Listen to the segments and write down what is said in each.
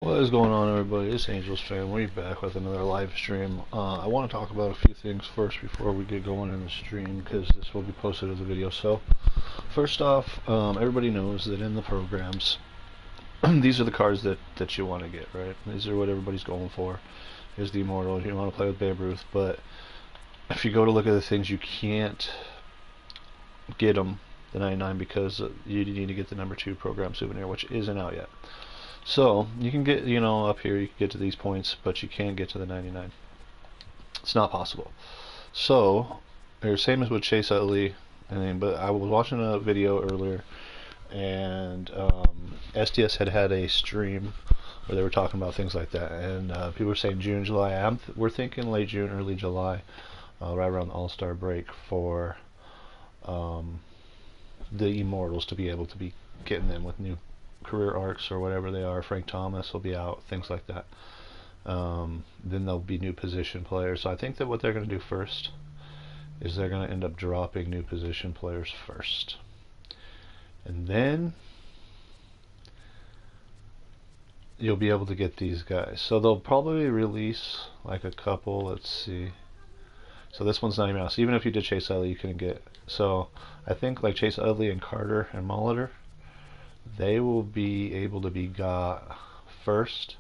What is going on, everybody? It's Angels Fan. We're back with another live stream. I want to talk about a few things first before we get going in the stream, because this will be posted as a video. So, first off, everybody knows that in the programs, these are the cards that you want to get, right? These are what everybody's going for. Here's the Immortal. You want to play with Babe Ruth, but if you go to look at the things, you can't get them, the 99, because you need to get the number 2 program souvenir, which isn't out yet. So, you can get, up here, you can get to these points, but you can't get to the 99. It's not possible. So, same as with Chase Utley, but I was watching a video earlier, and SDS had a stream where they were talking about things like that, and people were saying June, July. We're thinking late June, early July, right around the All-Star break for the Immortals to be able to be getting them with new career arcs or whatever they are. Frank Thomas will be out, things like that. Then there'll be new position players. So I think that what they're going to do first is they're going to end up dropping new position players first. And then you'll be able to get these guys. So they'll probably release like a couple. Let's see. So this one's not even out. So even if you did Chase Utley, you couldn't get. So I think like Chase Utley and Carter and Molitor, they will be able to be got first,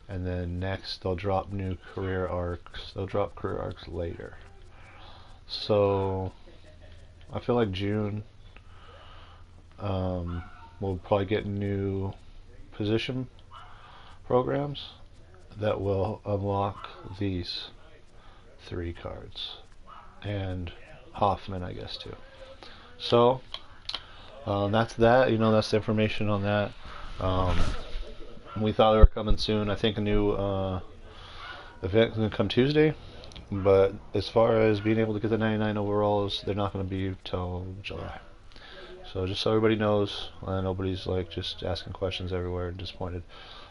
and then next they'll drop new career arcs. They'll drop career arcs later. So I feel like June we'll probably get new position programs that will unlock these 3 cards, and Hoffman, I guess, too. So that's that. That's the information on that. We thought they were coming soon. I think a new event is going to come Tuesday, but as far as being able to get the 99 overalls, they're not going to be till July. So just so everybody knows, nobody's like just asking questions everywhere and disappointed.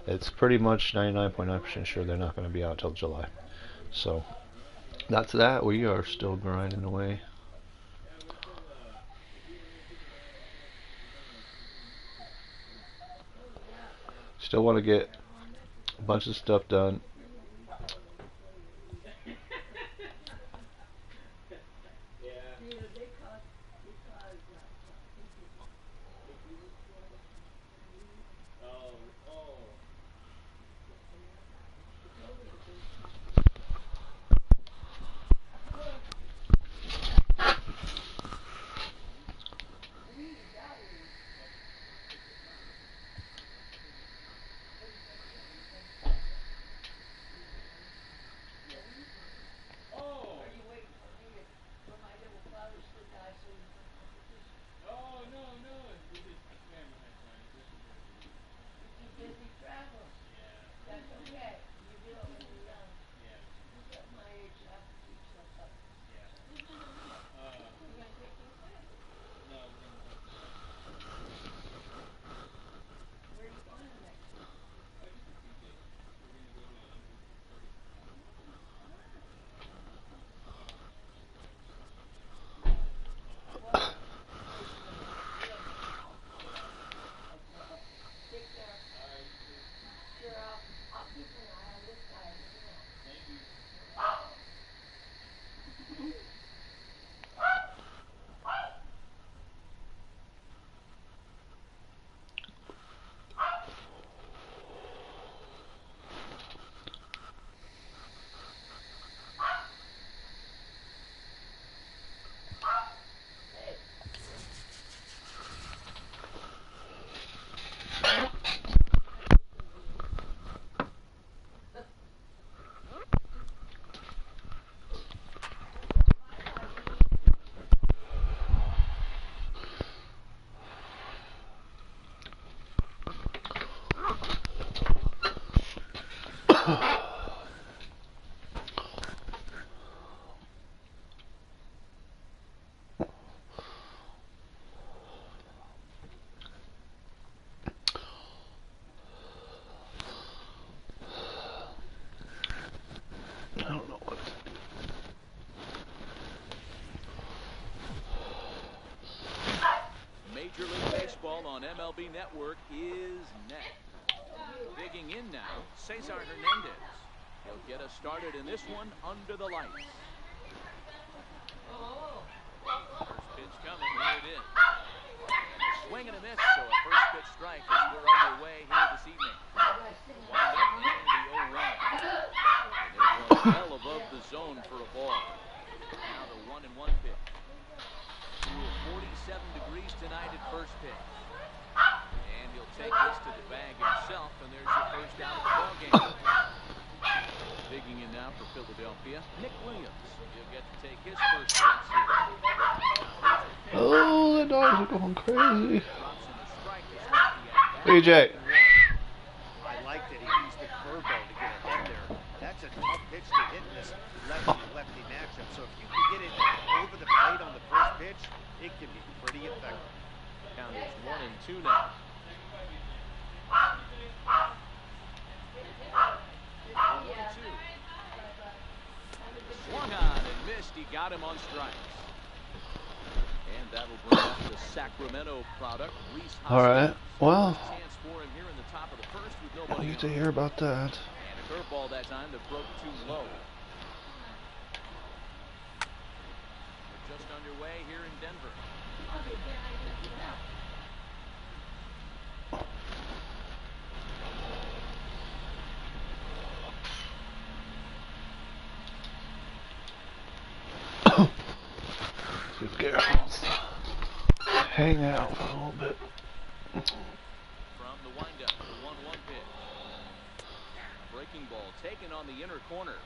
It's pretty much 99.9% sure they're not going to be out till July. So that's that. We are still grinding away. Still want to get a bunch of stuff done. I don't know what. Major League Baseball on MLB Network is next. Digging in now, Cesar Hernandez. He'll get us started in this one under the lights. First pitch coming, here it is. Swing and a miss, so a first pitch strike as we're underway here this evening. Wind up and the 0-1. And there's one well above the zone for a ball. Now the 1-1 pitch. 47 degrees tonight at first pitch. And he'll take this to the bag himself, and there's your first out of the ball game. Digging in now for Philadelphia, Nick Williams. He'll get to take his first steps here. Oh, the dogs are going crazy. BJ. I like that he used the curveball to get ahead there. That's a tough pitch to hit in this lefty-lefty matchup. So if you can get it over the plate on the first pitch, it can be pretty effective. Count is 1-2 now. Swung on and missed. He got him on strikes. And that'll bring up the Sacramento product. All right. Well, chance for him here in the top of the first with I nobody get to hear about that. And a curveball that time that broke too low. We're just underway here in Denver. Hang out for a little bit. From the windup, the 1-1 pitch. Breaking ball taken on the inner corner.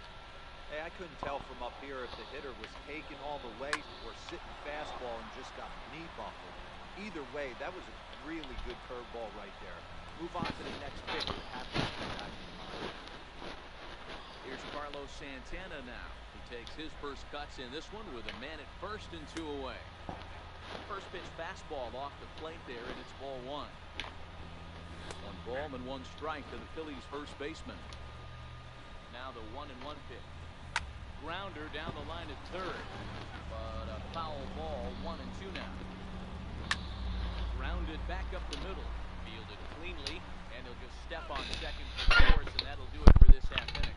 Hey, I couldn't tell from up here if the hitter was taken all the way or sitting fastball and just got knee buckled. Either way, that was a really good curveball right there. Move on to the next pitch. Here's Carlos Santana now. He takes his first cuts in this one with a man at first and 2 away. First pitch fastball off the plate there, and it's ball 1. 1 ball and 1 strike to the Phillies' first baseman. Now the 1-1 pitch. Grounder down the line at third, but a foul ball. 1-2 now. Grounded back up the middle, fielded cleanly, and he'll just step on second for the force, and that'll do it for this half inning.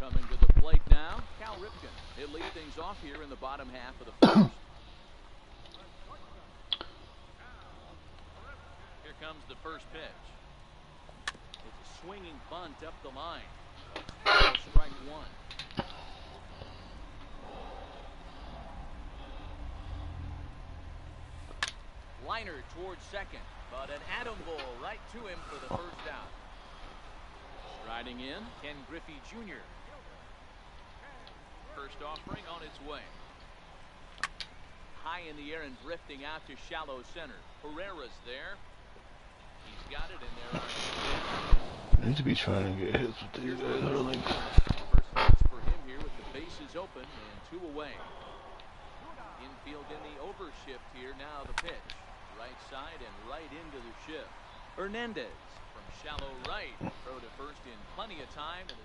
Coming to the plate now, Cal Ripken. He'll lead things off here in the bottom half of the first. Here comes the first pitch. It's a swinging bunt up the line. Strike 1. Liner towards second, but an atom ball right to him for the first out. Riding in, Ken Griffey Jr. First offering on its way. High in the air and drifting out to shallow center. Herrera's there. He's got it in there. I need to be trying to get hits with these guys early. First pitch for him here with the bases open and 2 away. Infield in the overshift here. Now the pitch. Right side and right into the shift. Hernandez from shallow right. Throw to first in plenty of time. And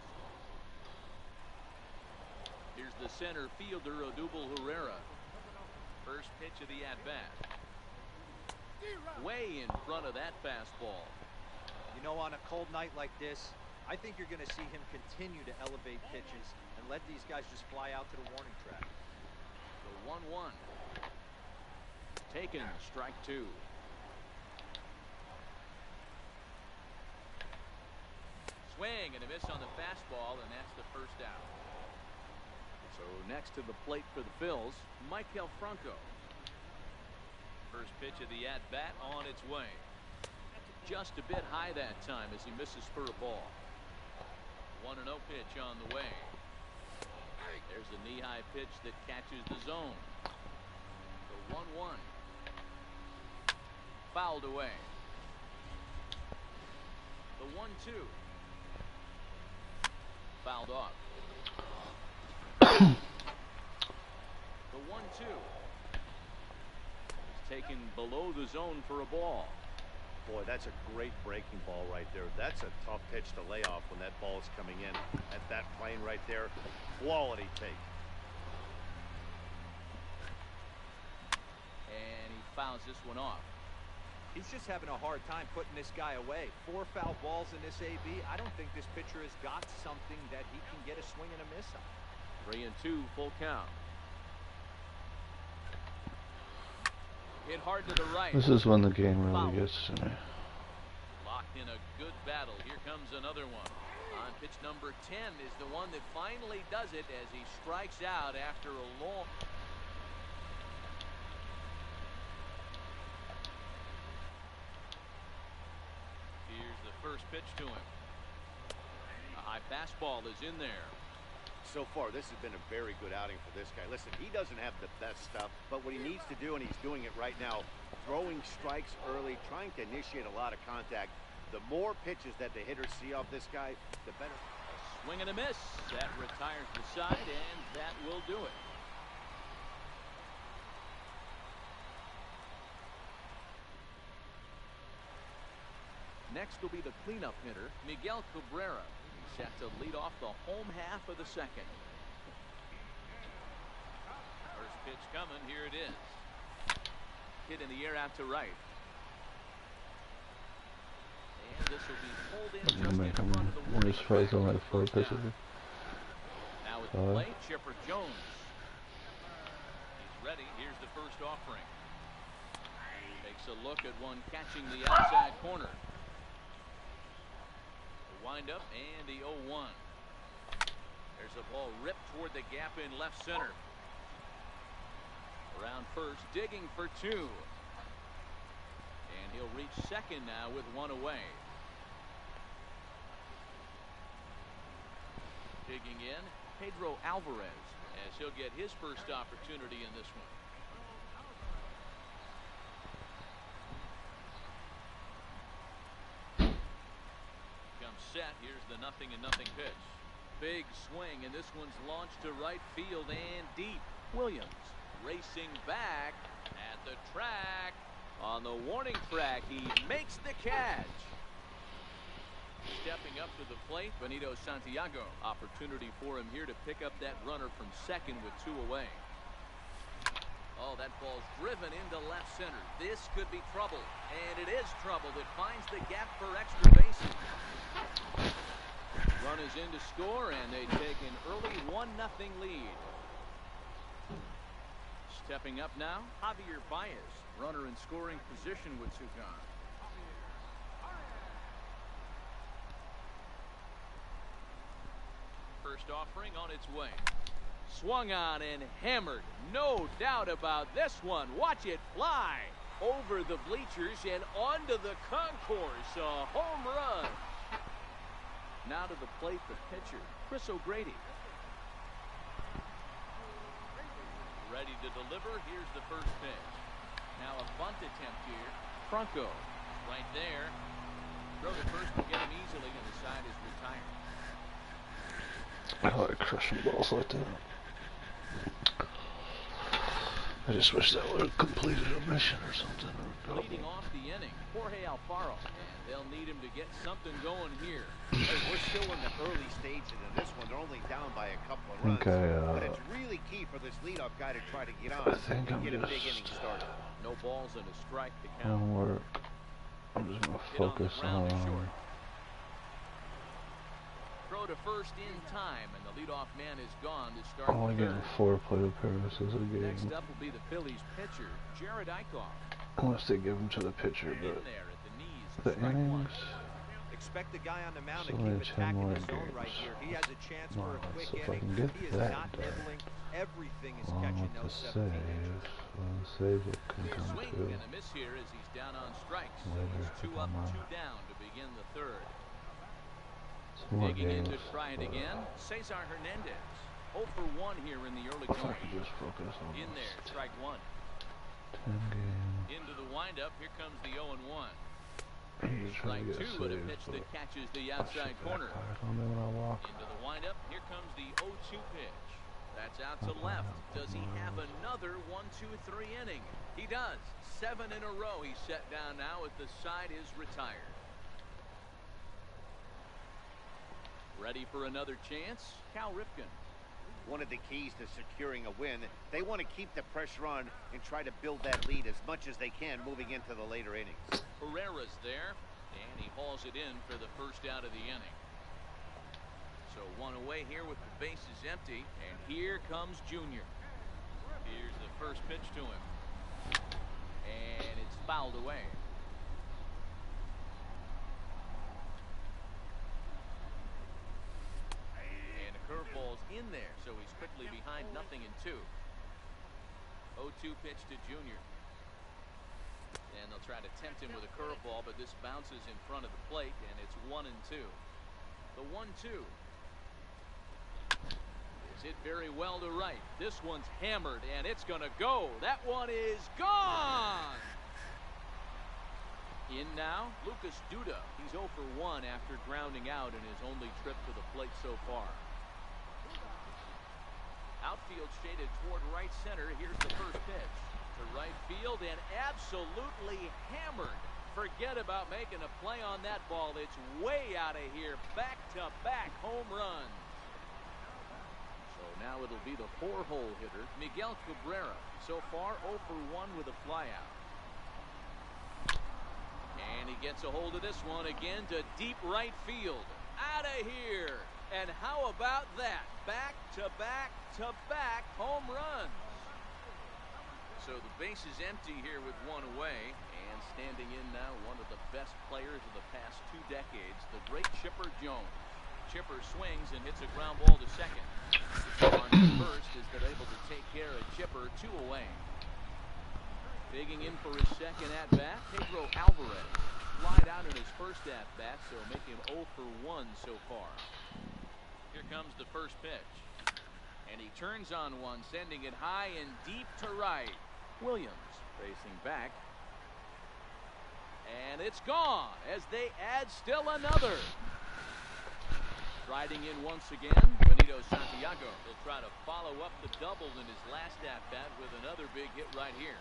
here's the center fielder, Odubel Herrera. First pitch of the at-bat. Way in front of that fastball. You know, on a cold night like this, I think you're going to see him continue to elevate pitches and let these guys just fly out to the warning track. The 1-1. Taken, strike 2. Swing and a miss on the fastball, and that's the first out. So next to the plate for the Phils, Maikel Franco. First pitch of the at-bat on its way. Just a bit high that time as he misses for a ball. 1-0 pitch on the way. There's a knee-high pitch that catches the zone. The 1-1. Fouled away. The 1-2. Fouled off. The 1-2. Taken below the zone for a ball. Boy, that's a great breaking ball right there. That's a tough pitch to lay off when that ball is coming in. At that plane right there, quality take. fouls this one off. He's just having a hard time putting this guy away. 4 foul balls in this AB. I don't think this pitcher has got something that he can get a swing and a miss on. 3-2, full count. Hit hard to the right. This is when the game really gets to me. Locked in a good battle. Here comes another one. On pitch number 10 is the one that finally does it as he strikes out after a long... Here's the first pitch to him. A high fastball is in there. So far, this has been a very good outing for this guy. Listen, he doesn't have the best stuff, but what he needs to do, and he's doing it right now, throwing strikes early, trying to initiate a lot of contact. The more pitches that the hitters see off this guy, the better. A swing and a miss. That retires the side, and that will do it. Next will be the cleanup hitter, Miguel Cabrera. He's set to lead off the home half of the second. First pitch coming. Here it is. Hit in the air out to right. And this will be pulled in just in front of the warning track. Now with the plate, Chipper Jones. He's ready. Here's the first offering. Takes a look at one catching the outside corner. Wind up and the 0-1. There's a ball ripped toward the gap in left center. Around first, digging for 2. And he'll reach second now with 1 away. Digging in, Pedro Alvarez, as he'll get his first opportunity in this one. Set. Here's the 0-0 pitch. Big swing, and this one's launched to right field and deep. Williams racing back at the track. On the warning track, he makes the catch. Stepping up to the plate, Benito Santiago. Opportunity for him here to pick up that runner from second with 2 away. Oh, that ball's driven into left center. This could be trouble, and it is trouble. It finds the gap for extra bases. Run is in to score, and they take an early 1-0 lead. Stepping up now, Javier Baez, runner in scoring position with 2 gone. First offering on its way. Swung on and hammered. No doubt about this one. Watch it fly over the bleachers and onto the concourse. A home run. Now to the plate, the pitcher, Chris O'Grady. Ready to deliver. Here's the first pitch. Now a bunt attempt here. Franco right there. Throw to first will get him easily, and the side is retired. I like crushing balls like that. I just wish that would have completed a mission or something. Leading off the inning, Jorge Alfaro. And they'll need him to get something going here. Hey, we're still in the early stages of this one. They're only down by a couple of runs. But it's really key for this leadoff guy to try to get on and get a big inning started. No balls and a strike to count. I'm just going to focus on... Throw to first in time, and the leadoff man is gone to start. Only getting 4 plate appearances a game. Next up will be the Phillies pitcher, Jared Eichhoff. Unless they give him to the pitcher, but the innings. Expect the guy on the mound to keep attacking the zone right here. He has a chance for a quick inning. He is not nibbling. Everything is catching those 7 pitches. Save it can come Swing too. and a miss here as he's down on strikes. Later, It's 2 up, 2 down to begin the third. Digging in to try it again, Cesar Hernandez. 0 for 1 here in the early If I going. could just focus on In there, strike 1. 10 games. Into the windup, here comes the 0-1. I'm just trying Strike to get 2 at a saves, pitch but that catches the I outside should corner. backfire on me when I walk. Into the windup, here comes the 0-2 pitch. That's out to left. Does he have another 1-2-3 inning? He does. 7 in a row. He's set down now as the side is retired. Ready for another chance? Cal Ripken. one of the keys to securing a win. They want to keep the pressure on and try to build that lead as much as they can moving into the later innings. Herrera's there, and he hauls it in for the first out of the inning. So one away here with the bases empty, and here comes Junior. Here's the first pitch to him, and it's fouled away. And a curveball's in there, so he's quickly behind 0-2. 0-2 pitch to Junior. And they'll try to tempt him with a curveball, but this bounces in front of the plate, and it's 1-2. The 1-2. Is hit very well to right. This one's hammered, and it's going to go. That one is gone. In now, Lucas Duda. He's 0 for 1 after grounding out in his only trip to the plate so far. Outfield shaded toward right center. Here's the first pitch to right field, and absolutely hammered. Forget about making a play on that ball. It's way out of here. Back-to-back home runs. So now it'll be the 4-hole hitter, Miguel Cabrera. So far 0 for 1 with a flyout. And he gets a hold of this one again to deep right field. Out of here. And how about that? Back-to-back-to-back home runs. So the base is empty here with one away, and standing in now one of the best players of the past 2 decades, the great Chipper Jones. Chipper swings and hits a ground ball to second. On to first is they're able to take care of Chipper, 2 away. Digging in for his second at-bat, Pedro Alvarez. Flied out in his first at-bat, so make him 0 for 1 so far. Here comes the first pitch. And he turns on one, sending it high and deep to right. Williams facing back. And it's gone as they add still another. Striding in once again, Benito Santiago. He'll try to follow up the double in his last at-bat with another big hit right here.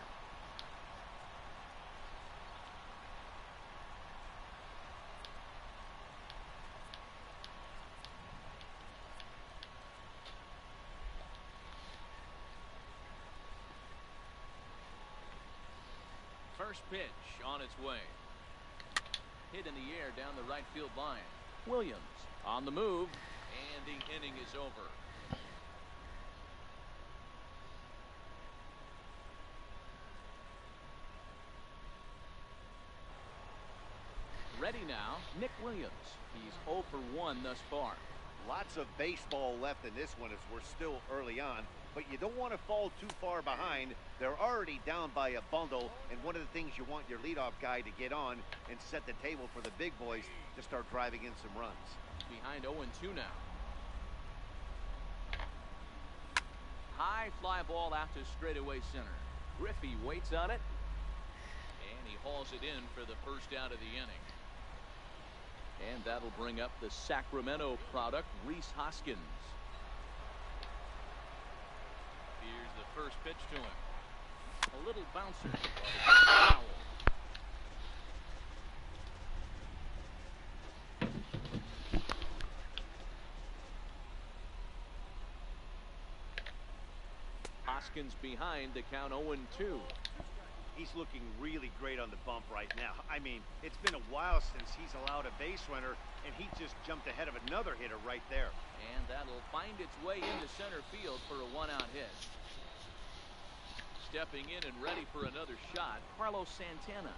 First pitch on its way. Hit in the air down the right field line. Williams on the move, and the inning is over. Ready now, Nick Williams. He's 0 for 1 thus far. Lots of baseball left in this one as we're still early on, but you don't want to fall too far behind. They're already down by a bundle, and one of the things you want your leadoff guy to get on and set the table for the big boys to start driving in some runs. Behind 0-2 now. High fly ball out to straightaway center. Griffey waits on it, and he hauls it in for the first out of the inning. And that'll bring up the Sacramento product, Rhys Hoskins. Here's the first pitch to him. A little bouncer, but it's foul. Hoskins behind the count 0-2. He's looking really great on the bump right now. I mean, it's been a while since he's allowed a base runner, and he just jumped ahead of another hitter right there. And that'll find its way into center field for a 1-out hit. Stepping in and ready for another shot, Carlos Santana.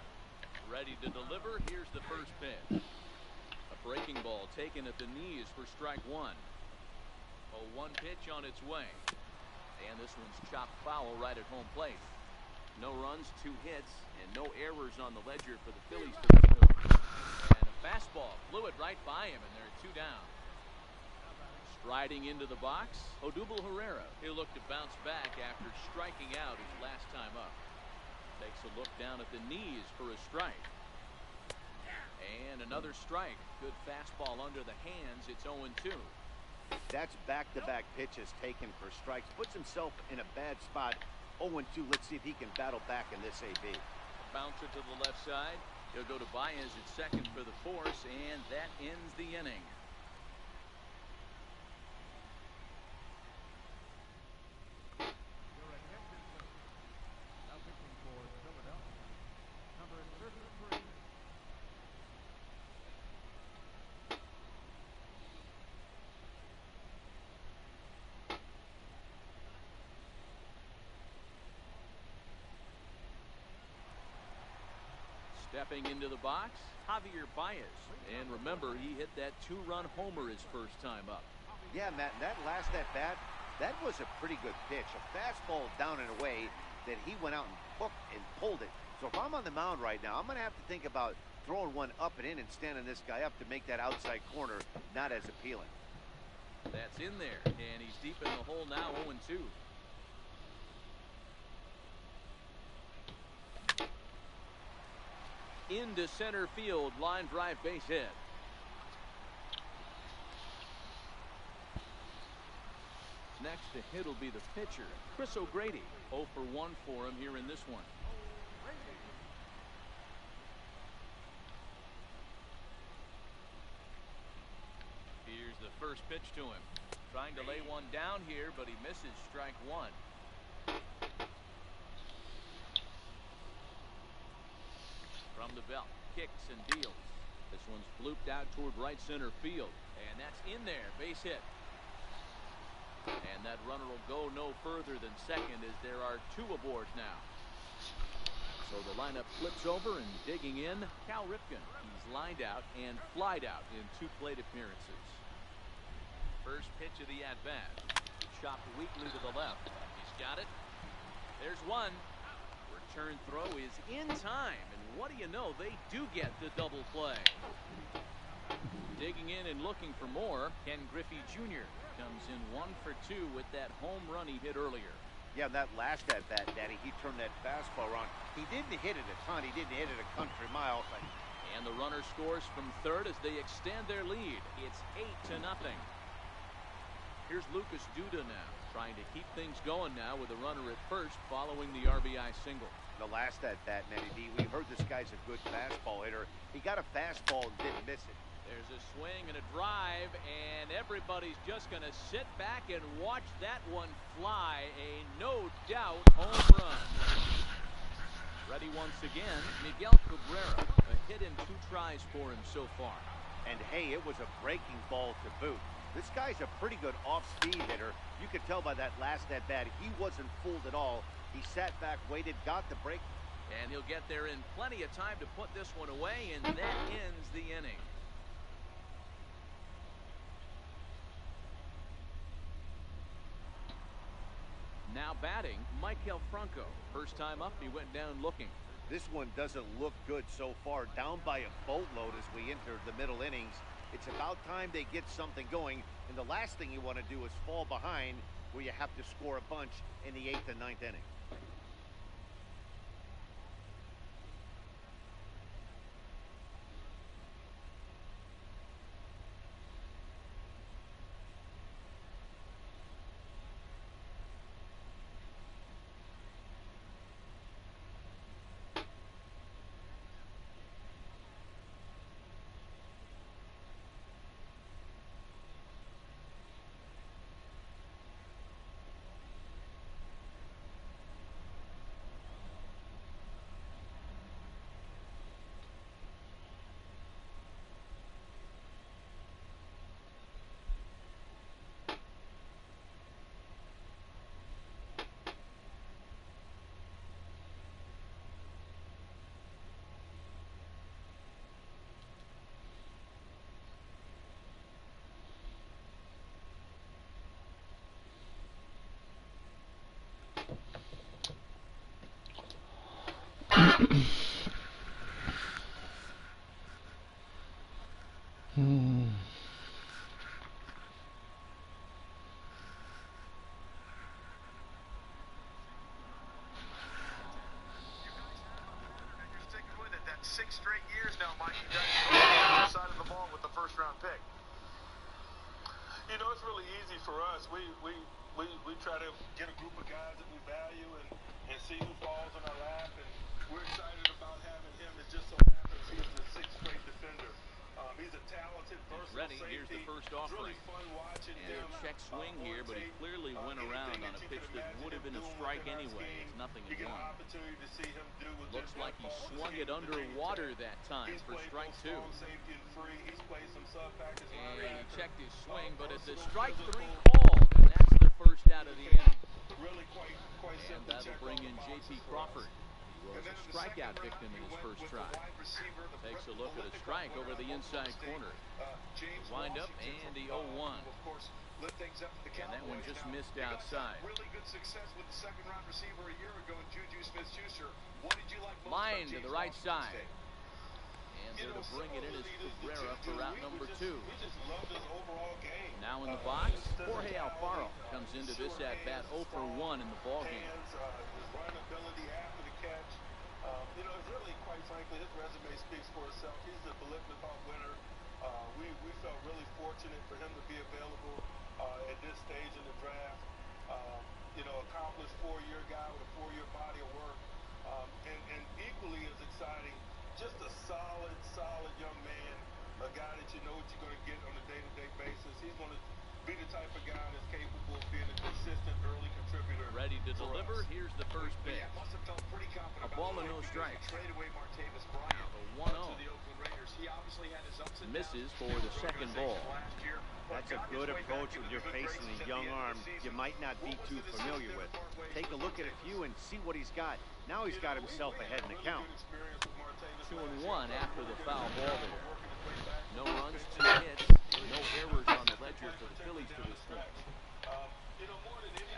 Ready to deliver. Here's the first pitch. A breaking ball taken at the knees for strike 1. 0-1 pitch on its way. And this one's chopped foul right at home plate. No runs, 2 hits, and no errors on the ledger for the Phillies to pursue. And a fastball flew it right by him, and there are 2 down. Striding into the box, Odubel Herrera. He'll look to bounce back after striking out his last time up. Takes a look down at the knees for a strike. And another strike. Good fastball under the hands. It's 0-2. That's back-to-back pitches taken for strikes. Puts himself in a bad spot. 0-2. Let's see if he can battle back in this AB. Bouncer to the left side. He'll go to Baez at second for the force, and that ends the inning. Stepping into the box, Javier Baez. And remember, he hit that 2-run homer his first time up. Yeah, Matt, and that last at-bat, that was a pretty good pitch. A fastball down and away that he went out and hooked and pulled it. So if I'm on the mound right now, I'm going to have to think about throwing one up and in and standing this guy up to make that outside corner not as appealing. That's in there, and he's deep in the hole now, 0-2. Into center field, line drive, base hit. Next to hit will be the pitcher, Chris O'Grady. 0 for 1 for him here in this one. Here's the first pitch to him. Trying to lay one down here, but he misses, strike one. From the belt, kicks and deals. This one's blooped out toward right center field. And that's in there, base hit. And that runner will go no further than second as there are 2 aboard now. So the lineup flips over, and digging in, Cal Ripken. He's lined out and flied out in 2 plate appearances. First pitch of the at-bat. Chopped weakly to the left. He's got it. There's one. Return throw is in time, and what do you know, they do get the double play. Digging in and looking for more, Ken Griffey Jr. comes in 1 for 2 with that home run he hit earlier. Yeah, that last at-bat, Daddy, he turned that fastball around. He didn't hit it a ton. He didn't hit it a country mile. But... And the runner scores from third as they extend their lead. It's 8-0. Here's Lucas Duda now, trying to keep things going now with a runner at first following the RBI single. The last at-bat, Matty D, we heard this guy's a good fastball hitter. He got a fastball and didn't miss it. There's a swing and a drive, and everybody's just going to sit back and watch that one fly. A no-doubt home run. Ready once again, Miguel Cabrera. A hit in 2 tries for him so far. And hey, it was a breaking ball to boot. This guy's a pretty good off-speed hitter. You could tell by that last at-bat, he wasn't fooled at all. He sat back, waited, got the break. And he'll get there in plenty of time to put this one away, and that ends the inning. Now batting, Maikel Franco. First time up, he went down looking. This one doesn't look good so far. Down by a boatload as we enter the middle innings. It's about time they get something going. And the last thing you want to do is fall behind where you have to score a bunch in the 8th and 9th inning. That's 6 straight years now, Mike. You guys are on the other side of the ball with the first-round pick. You know, it's really easy for us. We try to get a group of guys that we value and see who falls in our lap, and we're excited about having him. It just so happens he's the 6th straight defender. He's a talented, versatile Ready, safety. here's the first offering. It's really fun watching And him. a check swing here, but he clearly went around on a pitch that would have been a strike anyway. It's nothing You in get an one. opportunity to see him do with Looks just like he one ball. swung it underwater that time He's for played strike both 2. strong safety and free. He's played some sub-practice And he linebacker. checked his swing, but it's a Versatile, strike 3 physical. call, and that's the first out of the inning. Really quite And simple that'll check bring off in the J.P. boxes for us. Crawford. was a strikeout victim in his first try. Takes a look at a strike over the inside corner. Wind up and the 0-1. And that one just missed outside. Really good success with the second-round receiver a year ago in Juju Smith-Schuster. What did you like most Line about to the James right Washington side. State? And there to bring it in is Cabrera for route number 2. We just love this overall game. Now in the box, Jorge Alfaro comes into this at-bat 0 for 1 in the ballgame. His run ability after the catch. It's really, quite frankly, his resume speaks for itself. He's a Biletnikoff winner. We felt really fortunate for him to be available at this stage in the draft. Accomplished 4-year guy with a 4-year body of work. And equally as exciting, just a solid young man, a guy that you know what you're going to get on a day-to-day basis. He's going to be the type of guy that's capable of being a consistent early contributor. Ready to deliver. Here's the first pitch. Must have felt pretty confident A ball and no strike. Trade away Martavis Bryant The to 1-0. the Oakland Raiders. He obviously had his ups and Misses downs for the second ball. last year. That's a good approach when you're facing a young arm you might not be too familiar with. Take a look at a few and see what he's got. Now he's got himself ahead in the count. 2-1 after the foul ball there. No runs, 2 hits, no errors on the ledger for the Phillies to this point.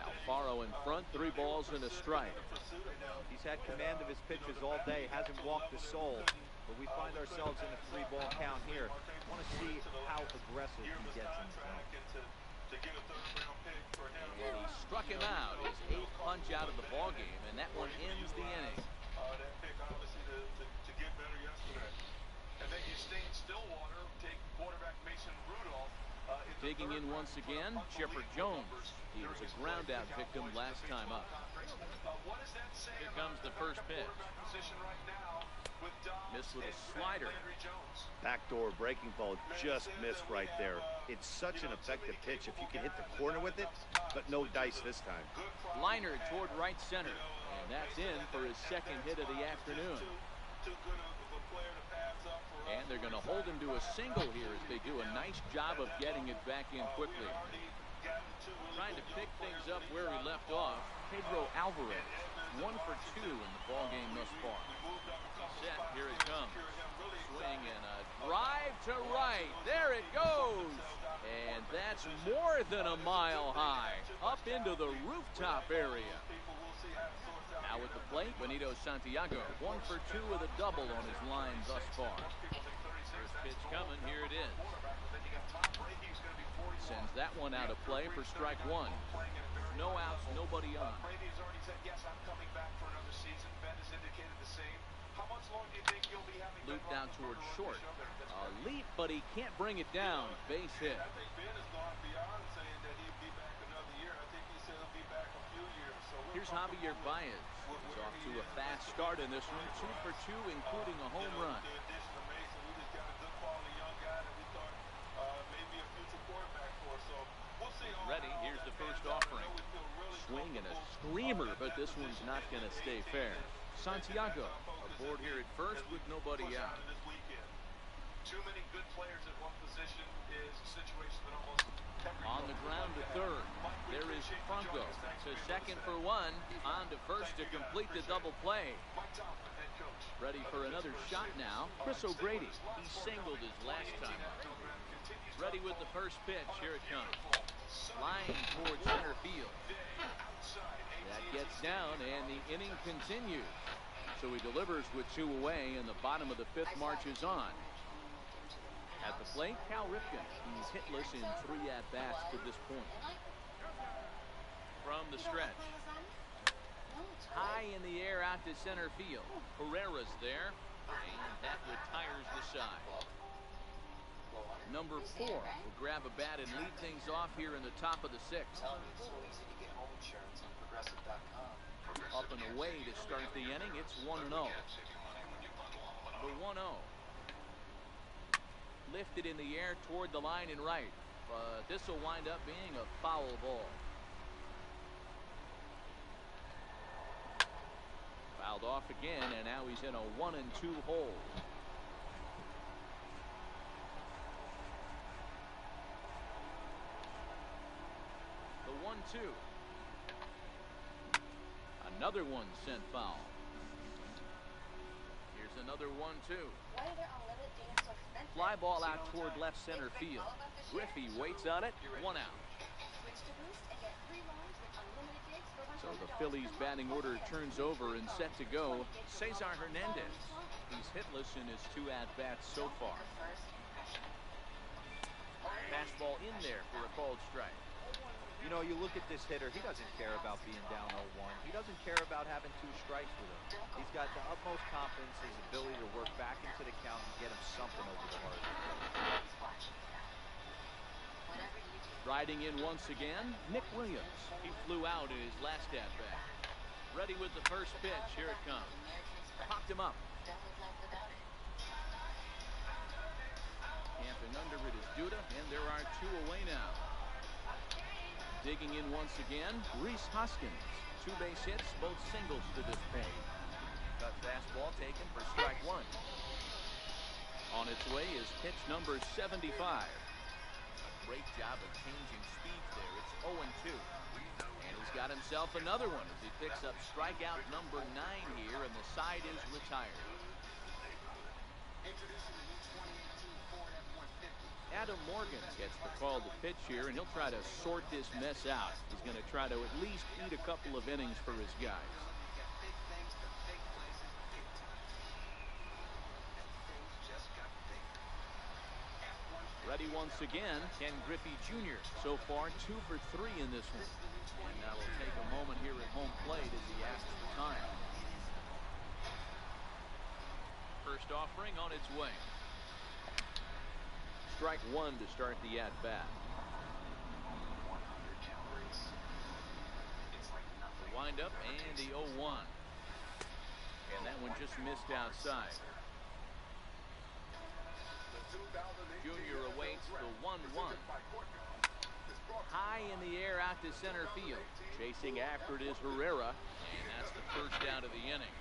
Alfaro in front, 3 balls and a strike. He's had command of his pitches all day, hasn't walked a soul. But we find ourselves in a 3-ball count here. Want to see how aggressive he gets in the count. And he struck him out, his 8th punch out of the ballgame, and that one ends the inning. That pick obviously to get better yesterday. And then you stay in Stillwater, take quarterback Mason Rudolph. Digging in once again, Chipper Jones. He was a ground-out victim last time up. What does that say? Here comes the first pitch. Position right now with Dobbs Missed with a and slider. Landry Jones. Backdoor breaking ball just missed right there. It's such an effective pitch if you can hit the corner with it, but no dice this time. Liner toward right center, and that's in for his second hit of the afternoon. And they're going to hold him to a single here as they do a nice job of getting it back in quickly. Trying to pick things up where he left off, Pedro Alvarez, 1 for 2 in the ballgame thus far. Set, here it comes. Swing and a drive to right. There it goes. And that's more than a mile high. Up into the rooftop area. Now at the plate, Benito Santiago, 1 for 2 with a double on his line thus far. First pitch coming, here it is. Sends that one out of play for strike 1. No outs, nobody on. Brady's already said, yes, I'm coming back for another season. Ben has indicated the same. How much longer do you think you'll be having Looped out towards short. A leap, but he can't bring it down. Base hit. I think Ben has gone beyond saying that he'll be back another year. I think he said he'll be back a few years. So Here's Javier Baez. He's off to a fast start in this one. 2 for 2, including a home run. The addition of Mason, we just got a good quality young guy that we thought maybe a future quarterback for. So we'll see. Ready, here's the first offering. Swing and a screamer, but this one's not going to stay fair. Santiago aboard here at first with nobody out. Too many good players at one position is a situation that almost On the ground to third. There is Franco to second for 1. On to first to complete the double play. Ready for another shot now. Chris O'Grady. He singled his last time up. Ready with the first pitch. Here it comes. Line towards center field. That gets down and the inning continues. So he delivers with 2 away and the bottom of the 5th marches on. At the plate, Cal Ripken. He's hitless in 3 at-bats to this point. From the stretch. High in the air out to center field. Pereira's there, and that retires the side. Number 4 will grab a bat and lead things off here in the top of the 6th. Up and away to start the inning. It's 1-0. The 1-0. Lifted in the air toward the line and right. But this will wind up being a foul ball. Fouled off again, and now he's in a 1-2 hole. The 1-2. Another one sent foul. another 1-2. Fly ball out toward left center field. Griffey waits on it. 1 out. So the Phillies batting order turns over and set to go. Cesar Hernandez. He's hitless in his 2 at-bats so far. Fastball in there for a called strike. You know, you look at this hitter, he doesn't care about being down 0-1. He doesn't care about having 2 strikes with him. He's got the utmost confidence in his ability to work back into the count and get him something over the hard. Riding in once again, Nick Williams. He flew out in his last at-bat. Ready with the first pitch. Here it comes. Popped him up. Camping under it is Duda, and there are 2 away now. Digging in once again, Rhys Hoskins. 2 base hits, both singles to this point. Cut fastball taken for strike 1. On its way is pitch number 75. Great job of changing speeds there. It's 0-2. And he's got himself another one as he picks up strikeout number 9 here, and the side is retired. Adam Morgan gets the call to pitch here, and he'll try to sort this mess out. He's going to try to at least eat a couple of innings for his guys. Ready once again, Ken Griffey Jr. So far 2 for 3 in this one. And now will take a moment here at home plate as he asks for time. First offering on its way. Strike 1 to start the at-bat. The windup and the 0-1. And that one just missed outside. Junior awaits the 1-1. High in the air out to center field. Chasing after it is Herrera. And that's the first out of the inning.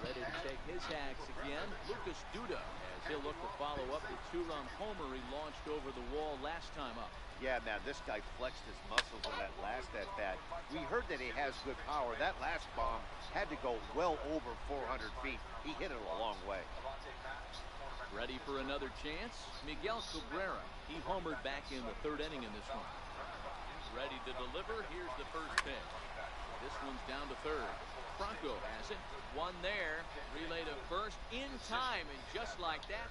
Ready to take his hacks again, Lucas Duda, as he'll look to follow up the 2-run homer he launched over the wall last time up. Yeah, man, this guy flexed his muscles on that last at-bat. We heard that he has good power. That last bomb had to go well over 400 feet. He hit it a long way. Ready for another chance? Miguel Cabrera. He homered back in the 3rd inning in this one. Ready to deliver. Here's the first pitch. This one's down to 3rd. Franco has it. 1 there. Relay to first in time, and just like that.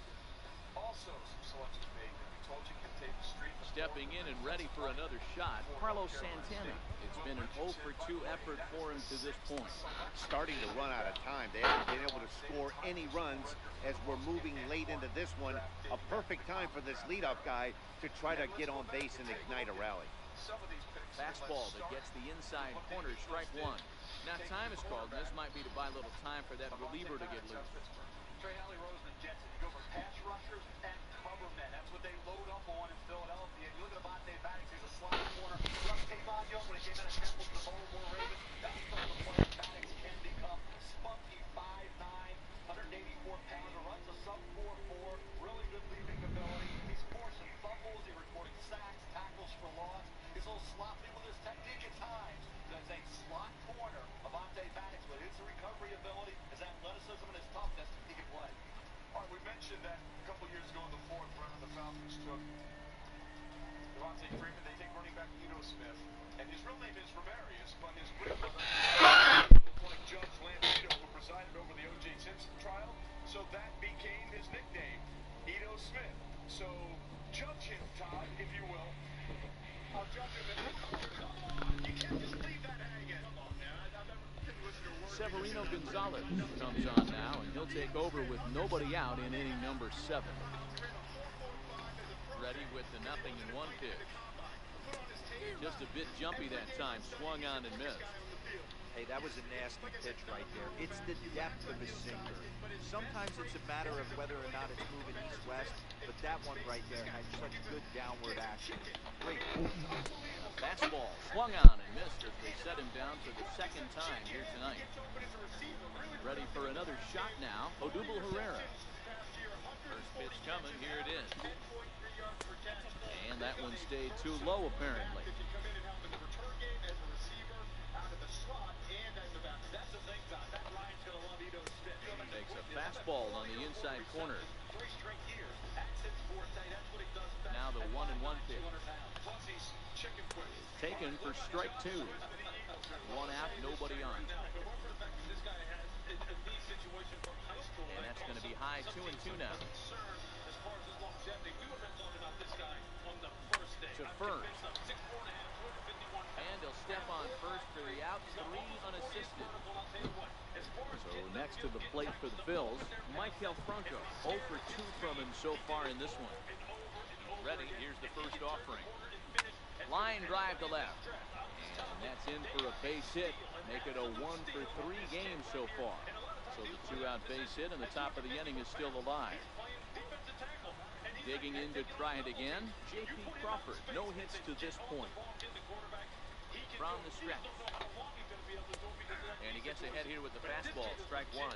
Also, some selections made. We told you can take the street. Stepping in and ready for another shot, Carlos Santana. It's been an 0 for 2 effort for him to this point. Starting to run out of time. They haven't been able to score any runs as we're moving late into this one. A perfect time for this leadoff guy to try to get on base and ignite a rally. Fastball that gets the inside corner, strike 1. Now time is called, and this might be to buy a little time for that reliever to get loose. Trey Alley, Roseman, Jensen, you go for pass rushers and cover men. That's what they load up on in Philadelphia. You look at Avante Maddox, he's a slot corner. Russ Tavon when he came out of Temple to the Baltimore Ravens. That's some of the players Maddox can become. Spunky, 5'9", 184-pounder, runs a sub-4'4", really good leaping ability. He's forced some fumbles, he recorded sacks, tackles for loss. He's a little sloppy with his technique at times. That's a slot corner. Avante Maddox with his recovery ability, his athleticism, and his toughness, he can play. All right, we mentioned that a couple years ago in the 4th round, the Falcons took Devontae Freeman. They take running back Ito Smith, and his real name is Ramarius, but his grandmother like Judge Lambito, who presided over the O.J. Simpson trial, so that became his nickname, Ito Smith. So judge him, Todd, if you will. I'll judge him in the corner. You can't just leave that hanging. Come on, man. I've never been with your word. Severino Gonzalez comes on now, and he'll take over with nobody out in inning number 7. Ready with the 0-1 pitch. Just a bit jumpy that time, swung on and missed. Hey, that was a nasty pitch right there. It's the depth of his sinker. Sometimes it's a matter of whether or not it's moving east-west, but that one right there had such good downward action. Great. Fastball swung on and missed as they set him down for the 2nd time here tonight. Ready for another shot now, Odubel Herrera. First pitch coming, here it is. And that one stayed too low apparently. fastball on the inside corner. Now the 1-1 pitch. Taken for strike 2. 1 out, nobody on. And that's going to be high 2-2 now. To first. And he'll step on first for the out, 3 unassisted. So next to the plate for the Phils, Michael Franco. 0 for 2 from him so far in this one. Ready, here's the first offering. Line drive to left. And that's in for a base hit. Make it a 1 for 3 game so far. So the 2-out base hit and the top of the inning is still alive. Digging in to try it again, J.P. Crawford. No hits to this point. From the stretch. And he gets ahead here with the fastball. Strike 1.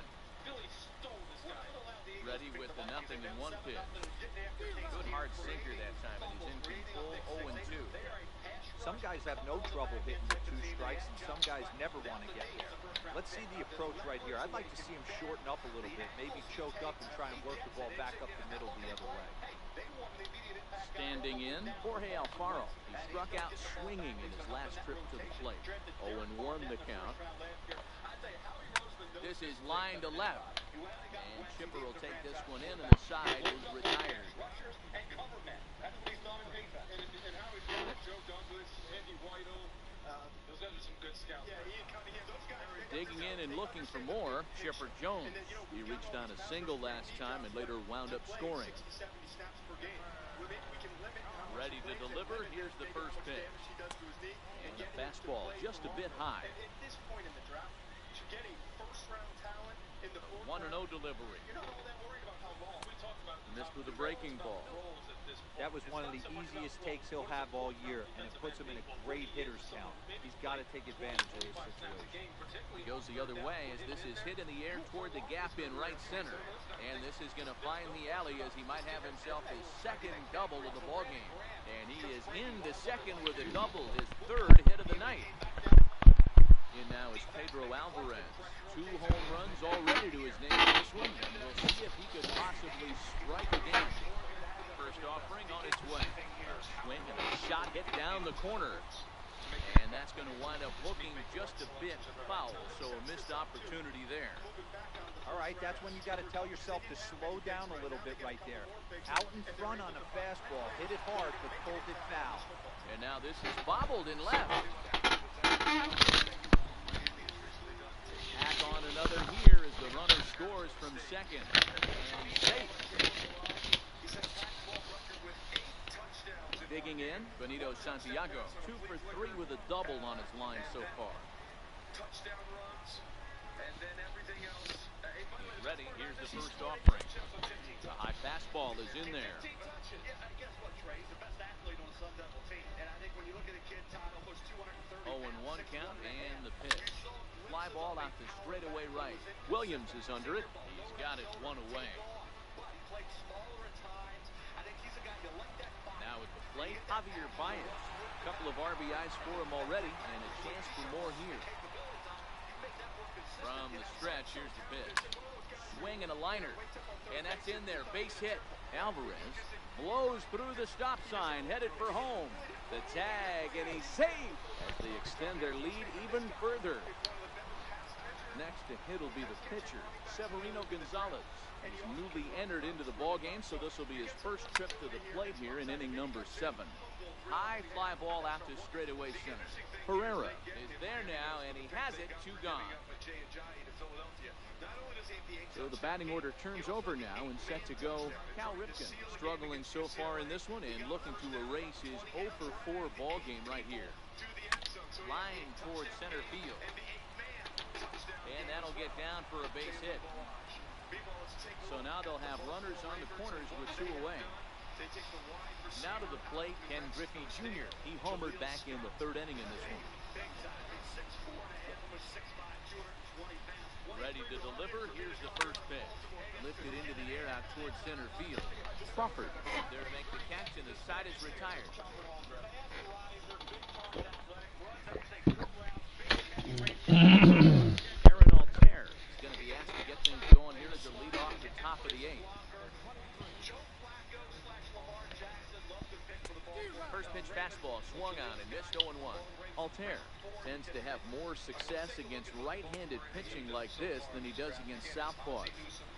Ready with the 0-1 pitch. Good hard sinker that time, and he's in control. 0-2. Some guys have no trouble hitting with 2 strikes, and some guys never want to get there. Let's see the approach right here. I'd like to see him shorten up a little bit, maybe choke up and try and work the ball back up the middle the other way. Standing in, Jorge Alfaro. He struck out swinging in his last trip to the plate. 0-1 the count. This is line to left. And Chipper will take this one in, and the side is retired. Digging in and looking for more, Chipper Jones. He reached on a single last time and later wound up scoring. Ready to deliver. Here's the first pitch. And the fastball just a bit high. 1-0 delivery. Missed with a breaking ball. That was one of the easiest takes he'll have all year, and it puts him in a great hitter's count. He's got to take advantage of this situation. He goes the other way as this is hit in the air toward the gap in right center. And this is going to find the alley as he might have himself his second double of the ballgame. And he is into second with a double, his 3rd hit of the night. In now is Pedro Alvarez. 2 home runs already to his name in this one, and we'll see if he could possibly strike again. First offering on its way. Swing and a shot hit down the corner. And that's going to wind up looking just a bit foul, so a missed opportunity there. All right, that's when you got to tell yourself to slow down a little bit right there. Out in front on a fastball, hit it hard, but pulled it foul. And now this is bobbled in left. Tack on another here as the runner scores from second. And safe. Digging in, Benito Santiago. 2 for 3 with a double on his line so far. Touchdown runs, and then everything else. Ready, here's the first offering. The high fastball is in there. Guess what, Trey? He's the best athlete on the Sun Devil team. And I think when you look at a kid, Todd, almost 230 0-1 count and the pitch. Fly ball out to straightaway right. Williams is under it. He's got it 1 away. Now at the plate, Javier Baez. A couple of RBIs for him already, and a chance for more here. From the stretch, here's the pitch. Swing and a liner, and that's in there. Base hit. Alvarez blows through the stop sign, headed for home. The tag, and he's safe as they extend their lead even further. Next to hit will be the pitcher, Severino Gonzalez. He's newly entered into the ball game, so this will be his first trip to the plate here in inning number 7. High fly ball out to straightaway center. Herrera is there now, and he has it. 2 gone. So the batting order turns over now, and set to go Cal Ripken, struggling so far in this one and looking to erase his 0 for 4 ball game right here. Line towards center field. And that'll get down for a base hit. So now they'll have runners on the corners with 2 away. Now to the plate, Ken Griffey Jr. He homered back in the 3rd inning in this one. Ready to deliver. Here's the first pitch. Lifted into the air out towards center field. Crawford there to make the catch, and the side is retired. Aaron Altair is going to be asked to get get things going here as the lead off the top of the 8th. First pitch fastball swung on and missed 0-1. Altair tends to have more success against right-handed pitching like this than he does against southpaws.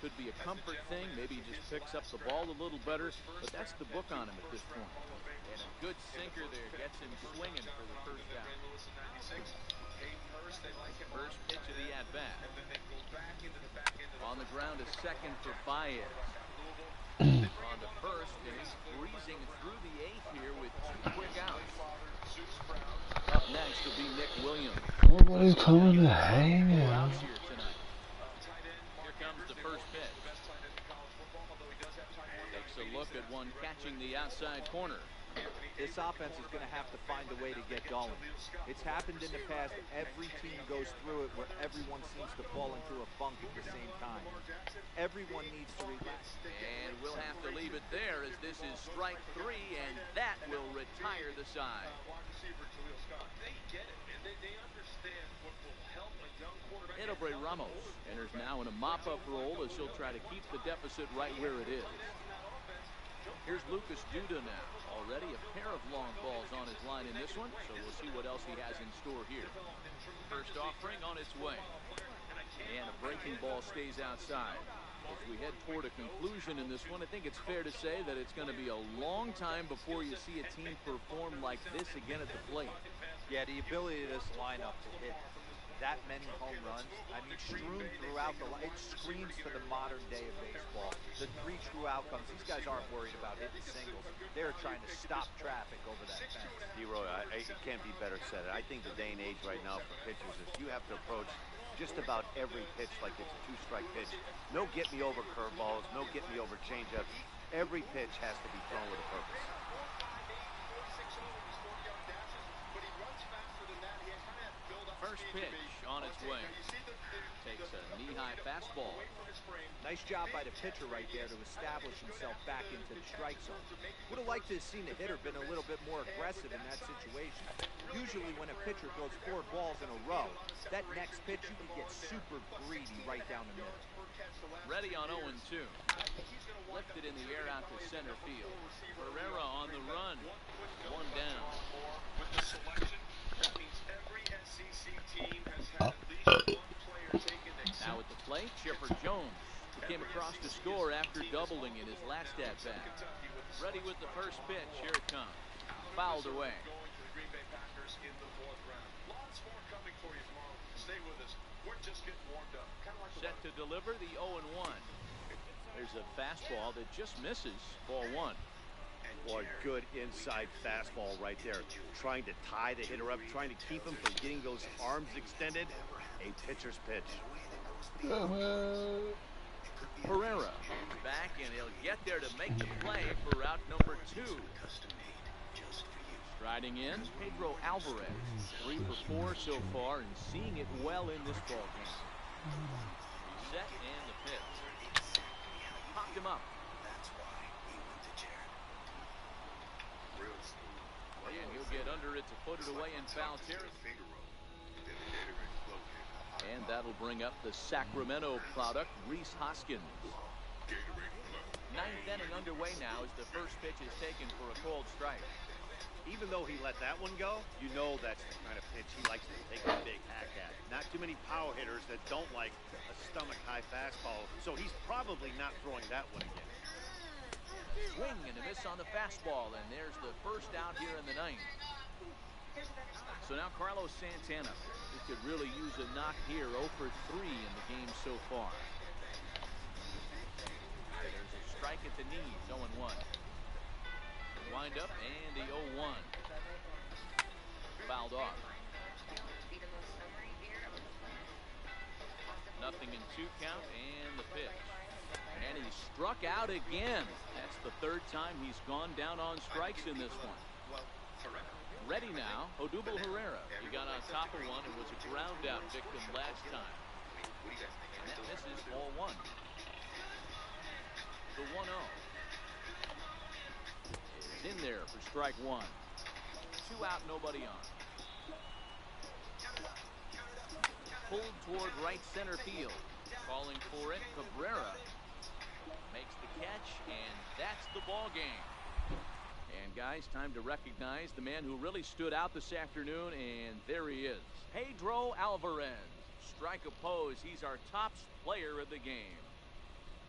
Could be a comfort thing. Maybe he just picks up the ball a little better, but that's the book on him at this point. And a good sinker there gets him swinging for the first out. First pitch of the at-bat. On the ground is second for Baez. On to first, and he's breezing through the 8th here with 2 quick outs. Up next will be Nick Williams. Nobody's coming to hang out. Here tonight. Here comes the first pitch. Takes a look at one catching the outside corner. This offense is going to have to find a way to get going. It's happened in the past. Every team goes through it where everyone seems to fall into a funk at the same time. Everyone needs to relax. And we'll have to leave it there as this is strike 3, and that will retire the side. Edelbray Ramos enters now in a mop-up role as he'll try to keep the deficit right where it is. Here's Lucas Duda now. Already a pair of long balls on his line in this one, so we'll see what else he has in store here. First offering on its way. And a breaking ball stays outside. As we head toward a conclusion in this one, I think it's fair to say that it's going to be a long time before you see a team perform like this again at the plate. Yeah, the ability of this lineup to hit that many home runs, I mean, strewn throughout the line. It screams for the modern day of baseball. The 3 true outcomes. These guys aren't worried about hitting singles. They're trying to stop traffic over that fence. D-Roy, it can't be better said. I think the day and age right now for pitchers is you have to approach just about every pitch like it's a 2-strike pitch. No get-me-over curveballs, no get-me-over changeups. Every pitch has to be thrown with a purpose. First pitch on its way. Takes a knee-high fastball. Nice job by the pitcher right there to establish himself back into the strike zone. Would have liked to have seen the hitter been a little bit more aggressive in that situation. Usually when a pitcher throws 4 balls in a row, that next pitch you can get super greedy right down the middle. Ready on 0-2. Lifted in the air out to center field. Herrera on the run. 1 down. With the selection, that means every SEC team has had at least 1 player taken. Now at the plate, Chipper Jones, who came across to score after doubling in his last at-bat. Ready with the first pitch. Here it comes. Fouled away. Set to deliver the 0-1. There's a fastball that just misses. Ball 1. Boy, good inside fastball right there. Trying to tie the hitter up, trying to keep him from getting those arms extended. A pitcher's pitch. Herrera back, and he'll get there to make the play for route number 2. Striding in, Pedro Alvarez. 3 for 4 so far, and seeing it well in this ball game. Set and the pitch. Popped him up. And he'll get under it to put it away in foul territory. And that'll bring up the Sacramento product, Rhys Hoskins. 9th inning underway now as the first pitch is taken for a cold strike. Even though he let that one go, you know that's the kind of pitch he likes to take a big hack at. Not too many power hitters that don't like a stomach-high fastball, so he's probably not throwing that one again. Swing and a miss on the fastball, and there's the first out here in the 9th. So now Carlos Santana, who could really use a knock here, 0 for 3 in the game so far. There's a strike at the knees, 0-1. Wind up and the 0-1. Fouled off. Nothing in 2 count and the pitch. And he struck out again. That's the 3rd time he's gone down on strikes in this one. Ready now, Odubel Herrera. He got on top of one and was a ground out victim last time. And that misses ball 1. The 1-0. Is in there for strike 1. 2 out, nobody on. Pulled toward right center field. Calling for it, Cabrera makes the catch, and that's the ball game. And guys, time to recognize the man who really stood out this afternoon, and there he is, Pedro Alvarez. Strike a pose. He's our top player of the game.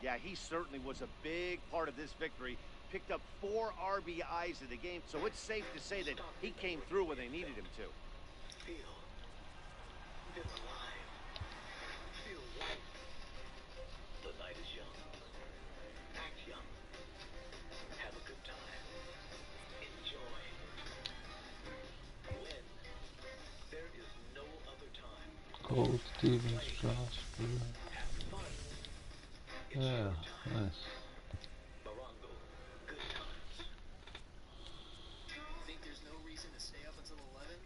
Yeah, he certainly was a big part of this victory. Picked up 4 RBIs in the game, so it's safe to say that he came through when they needed him to. Feel alive. Feel right. The night is young. Act young. Have a good time. Enjoy. When there is no other time. Cole Stevens, Strasburg. Have fun. It's Yeah, your time. nice. Morongo, good times. Think there's no reason to stay up until 11?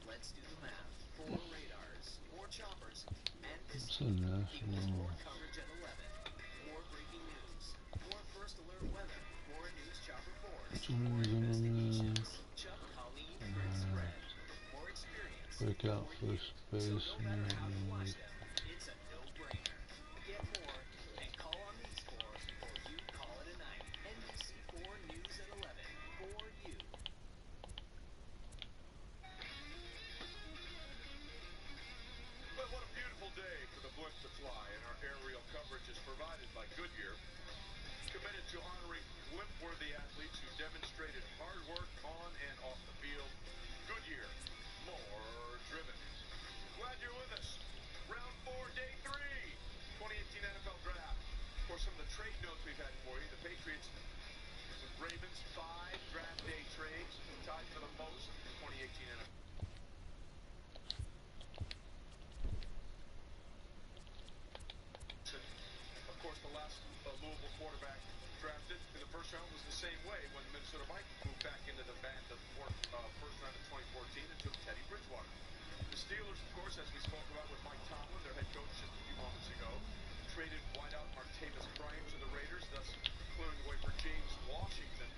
Let's do the math. 4 radars, 4 choppers, and this It's a equals national. more coverage at 11. More breaking news, more first alert weather, more news chopper force, more investigations. Chuck Colleen Bird Spread. More experience. Break out more you. first So base. no matter how you watch them, it's a no-brainer. Get more and call on these 4 before you call it a night. NBC 4 News at 11 for you. But what a beautiful day for the blimp to fly, and our aerial coverage is provided by Goodyear, committed to honoring blimp-worthy athletes who demonstrated hard work on and off the field. Goodyear, more driven. Glad you're with us. Round 4, day 3, 2018 NFL Draft. For some of the trade notes we've had for you, the Patriots with Ravens 5 draft day trades, tied for the most in 2018 NFL. Of course, the last Louisville quarterback drafted in the first round was the same way when Minnesota Mike moved back into the band of first round of 2014 and took Teddy Bridgewater. The Steelers, of course, as we spoke about with Mike Tomlin, their head coach just a few moments ago, traded wideout Martavis Bryant to the Raiders, thus clearing the way for James Washington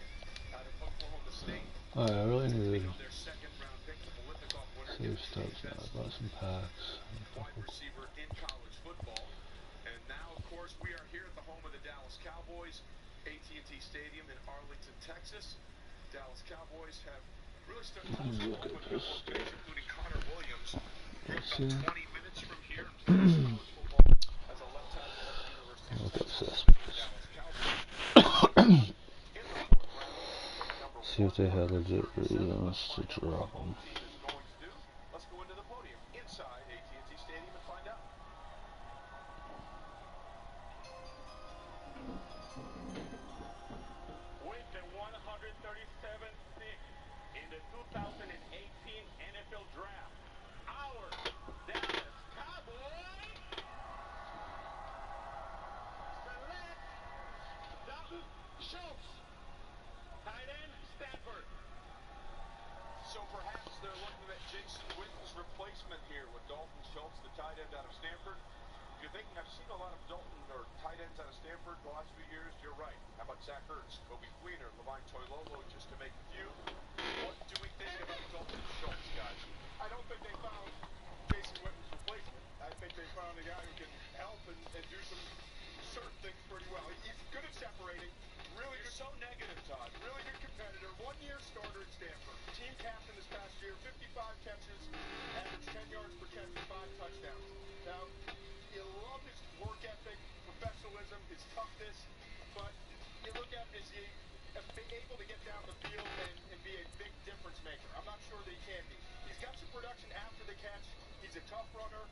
out of Oklahoma State. Alright, I really need On their second round pick, the Biletnikoff winner, to save stuff now. I bought some packs. wide receiver in college football. And now, of course, we are here at the home of the Dallas Cowboys, AT&T Stadium in Arlington, Texas. Dallas Cowboys have really started to Look at this stuff. including Connor Williams. Grew up See? about 20 minutes from here and plays college football as a left tackle at the University of Look at Texas. this. Dallas Cowboys in the 4th round, number See if they 1 had legit 137. reasons Let's to find out what drop our them. home team is going to do. Let's go into the podium inside AT&T Stadium and find out. With the 137th pick in the 2018 NFL Draft, our Dallas Cowboys select Dalton Schultz, tight end, Stanford. So perhaps they're looking at Jason Witten's replacement here with Dalton Schultz, the tight end out of Stanford. If you're thinking, I've seen a lot of Dalton or tight ends out of Stanford the last few years, you're right. How about Zach Ertz, Kobe Fleener, Levine Toilolo, just to make a few? What do we think about Dalton Schultz, guys? I don't think they found Jason Witten's replacement. I think they found a guy who can help and do some certain things pretty well. He's good at separating. Really You're good, so negative, Todd. really good competitor. 1-year starter at Stanford. Team captain this past year. 55 catches, average 10 yards per catch, 5 touchdowns. Now, you love his work ethic, professionalism, his toughness, but you look at him, is he able to get down the field and be a big difference maker? I'm not sure that he can be. He's got some production after the catch. He's a tough runner.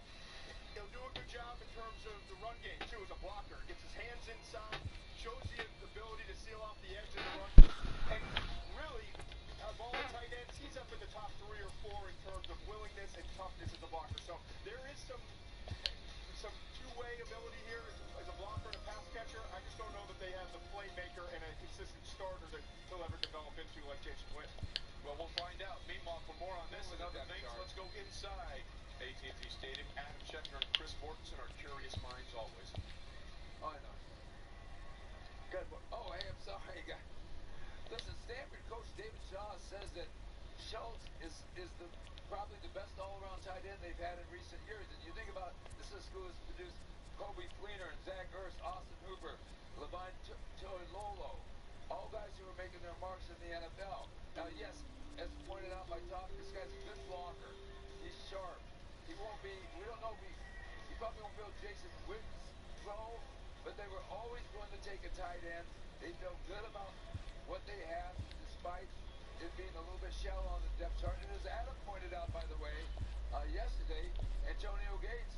He'll do a good job in terms of the run game, too, as a blocker. Gets his hands inside, shows the ability to seal off the edge of the run. And really, of all the tight ends, he's up in the top 3 or 4 in terms of willingness and toughness as a blocker. So there is some two-way ability here as a blocker and a pass catcher. I just don't know that they have the playmaker and a consistent starter that he'll ever develop into like Jason Witten. Well, we'll find out. Meanwhile, for more on this and other things, let's go inside AT&T Stadium. Adam Schefter and Chris Mortensen are curious minds always. Oh, I know. Good. Oh, hey, I'm sorry, guys. Listen, Stanford coach David Shaw says that Schultz is probably the best all-around tight end they've had in recent years. And you think about this is a school that's produced Kobe Fleener and Zach Ertz, Austin Hooper, Levine Toilolo, all guys who are making their marks in the NFL. Now, yes, as pointed out by Tom, this guy's a good blocker. He's sharp. He won't be, we don't know if he probably won't be able Jason Witten's role, but they were always willing to take a tight end. They feel good about what they have, despite it being a little bit shallow on the depth chart. And as Adam pointed out, by the way, yesterday, Antonio Gates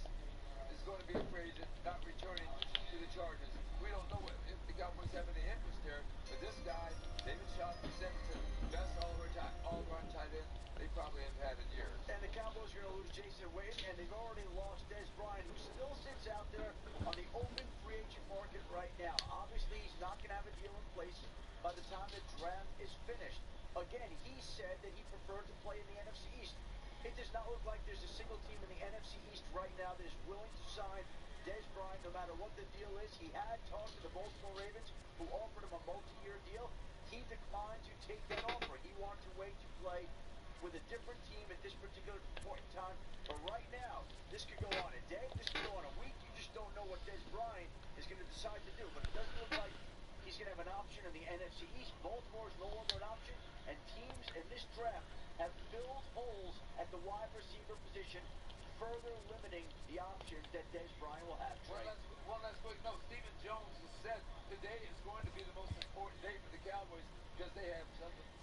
is going to be a free agent, not returning to the Chargers. We don't know if the Cowboys have any interest there, but this guy, David Shaw, presented to the best all-around tight end they probably have had in years. And the Cowboys are going to lose Jason Witten, and they've already lost Dez Bryant, who still sits out there on the open free agent market right now. Obviously, he's not going to have a deal in place by the time the draft is finished. Again, he said that he preferred to play in the NFC East. It does not look like there's a single team in the NFC East right now that is willing to sign Dez Bryant, no matter what the deal is. He had talked to the Baltimore Ravens, who offered him a multi-year deal. He declined to take that offer. He wanted to wait to play with a different team at this particular point in time. But right now, this could go on a day, this could go on a week. You just don't know what Dez Bryant is going to decide to do. But it doesn't look like he's going to have an option in the NFC East. Baltimore is no longer an option, and teams in this draft have filled holes at the wide receiver position, further limiting the options that Dez Bryant will have. One last quick note. Stephen Jones has said today is going to be the most important day for the Cowboys because they have